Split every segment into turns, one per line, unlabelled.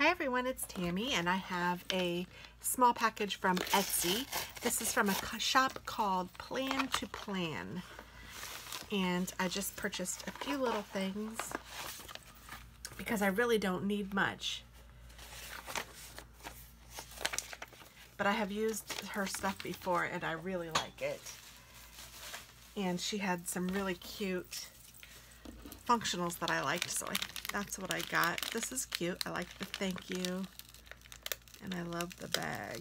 Hi everyone, it's Tammy and I have a small package from Etsy. This is from a shop called Plan to Plan. And I just purchased a few little things because I really don't need much. But I have used her stuff before and I really like it. And she had some really cute functionals that I liked, so that's what I got. This is cute. I like the thank you, and I love the bag.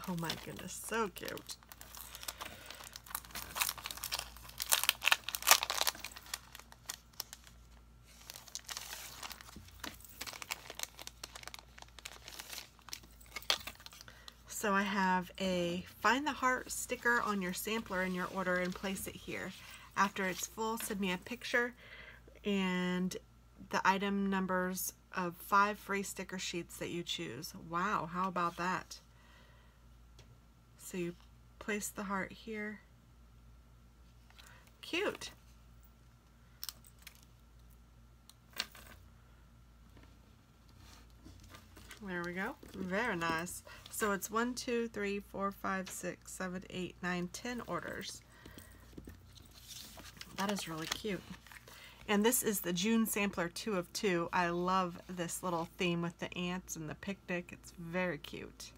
Oh my goodness, so cute. So I have a find the heart sticker on your sampler in your order and place it here. After it's full, send me a picture and the item numbers of 5 free sticker sheets that you choose. Wow, how about that? So you place the heart here. Cute. There we go. Very nice. So it's 1, 2, 3, 4, 5, 6, 7, 8, 9, 10 orders. That is really cute. And this is the June sampler 2 of 2. I love this little theme with the ants and the picnic. It's very cute.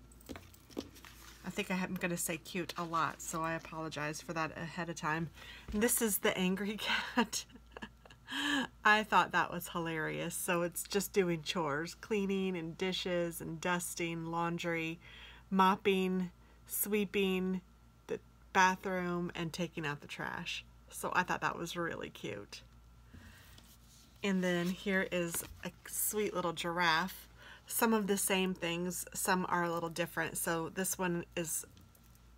I think I'm going to say cute a lot, so I apologize for that ahead of time. And this is the angry cat. I thought that was hilarious. So it's just doing chores, cleaning and dishes and dusting, laundry, mopping, sweeping the bathroom, and taking out the trash. So I thought that was really cute. And then here is a sweet little giraffe. Some of the same things, some are a little different. So this one is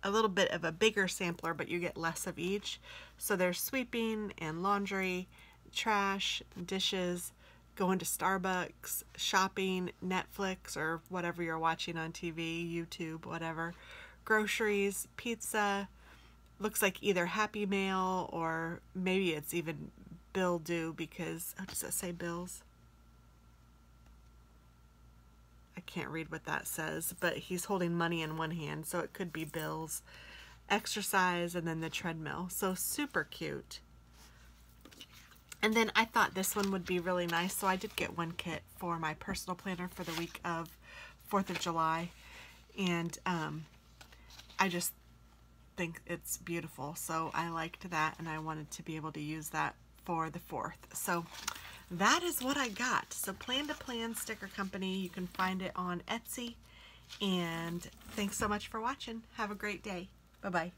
a little bit of a bigger sampler, but you get less of each. So there's sweeping and laundry, trash, dishes, going to Starbucks, shopping, Netflix, or whatever you're watching on TV, YouTube, whatever, groceries, pizza, looks like either Happy Mail or maybe it's even bill due because, oh, does it say bills? I can't read what that says, but he's holding money in one hand, so it could be bills, exercise, and then the treadmill. So super cute. And then I thought this one would be really nice, so I did get one kit for my personal planner for the week of 4th of July. And I just think it's beautiful, so I liked that, and I wanted to be able to use that for the 4th. So that is what I got. So Plan to Plan Sticker Company, you can find it on Etsy. And thanks so much for watching. Have a great day. Bye-bye.